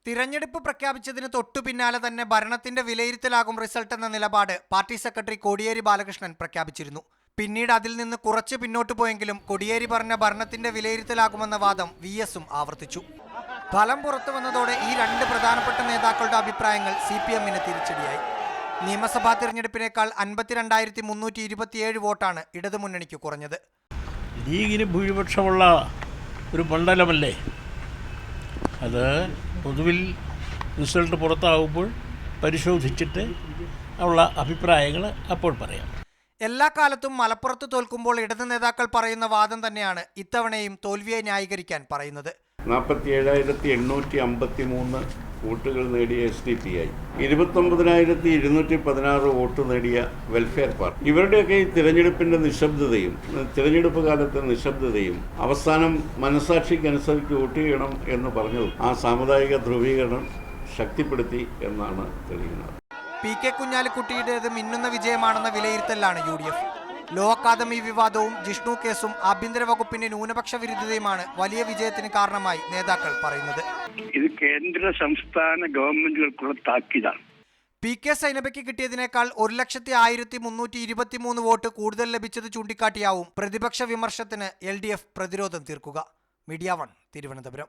തിരഞ്ഞെടുപ്പ് പ്രഖ്യാപിച്ചതിന് തൊട്ടു പിന്നാലെ തന്നെ ഭരണത്തിന്റെ വിലയിരുത്തലാകും റിസൾട്ട് എന്ന നിലപാട് പാർട്ടി സെക്രട്ടറി കോടിയേരി ബാലകൃഷ്ണൻ പ്രഖ്യാപിച്ചിരുന്നു. പിന്നീട് അതിൽ നിന്ന് കുറച്ച് പിന്നോട്ട് പോയെങ്കിലും കോടിയേരി പറഞ്ഞ ഭരണത്തിന്റെ വിലയിരുത്തലാകുമെന്ന വാദം VS ആവർത്തിച്ചു. ഫലം പുറത്തു വന്നതോടെ ഈ രണ്ട് പ്രധാനപ്പെട്ട നേതാക്കളുടെ അഭിപ്രായങ്ങൾ CPM-ന് തിരിച്ചടിയായി. നിയമസഭാ തിരഞ്ഞെടുപ്പിനേക്കാൾ 52,327 വോട്ടാണ് ഇടതുമുന്നണിക്ക് കുറഞ്ഞത്. ലീഗിന് ഭൂരിപക്ഷമുള്ള ഒരു മണ്ഡലമല്ലേ അത്. പൊതുവിൽ റിസൾട്ട് പുറത്താകുമ്പോൾ പരിശോധിച്ചിട്ട് ഉള്ള അഭിപ്രായങ്ങൾ അപ്പോൾ പറയാം. എല്ലാ കാലത്തും മലപ്പുറത്ത് തോൽക്കുമ്പോൾ ഇടത് നേതാക്കൾ പറയുന്ന വാദം തന്നെയാണ് ഇത്തവണയും തോൽവിയെ ന്യായീകരിക്കാൻ പറയുന്നത്. 47,853 വോട്ടുകൾ നേടിയ SDPI, 29,216 വോട്ട് നേടിയ വെൽഫെയർ പാർട്ടി. ഇവരുടെയൊക്കെ ഈ തിരഞ്ഞെടുപ്പിന്റെ നിശബ്ദതയും തിരഞ്ഞെടുപ്പ് കാലത്തെ നിശബ്ദതയും അവസാനം മനസാക്ഷിക്കനുസരിച്ച് വോട്ട് ചെയ്യണം എന്ന് പറഞ്ഞതും ആ സാമുദായിക ധ്രുവീകരണം ശക്തിപ്പെടുത്തി എന്നാണ് തെളിയുന്നത്. PK കുഞ്ഞാലിക്കുട്ടിയുടേത് മിന്നുന്ന വിജയമാണെന്ന വിലയിരുത്തലാണ് UDF. ലോ അക്കാദമി വിവാദവും ജിഷ്ണു കേസും ആഭ്യന്തര വകുപ്പിന്റെ ന്യൂനപക്ഷ വിരുദ്ധതയുമാണ് വലിയ വിജയത്തിന് കാരണമായി നേതാക്കൾ പറയുന്നത്. ഇത് കേന്ദ്ര സംസ്ഥാന ഗവൺമെന്റുകൾക്കുള്ള താക്കീതാണ്. PK സൈനബയ്ക്ക് കിട്ടിയതിനേക്കാൾ 1,01,323 വോട്ട് കൂടുതൽ ലഭിച്ചത് ചൂണ്ടിക്കാട്ടിയാവും പ്രതിപക്ഷ വിമർശത്തിന് LDF പ്രതിരോധം തീർക്കുക. മീഡിയ 1 തിരുവനന്തപുരം.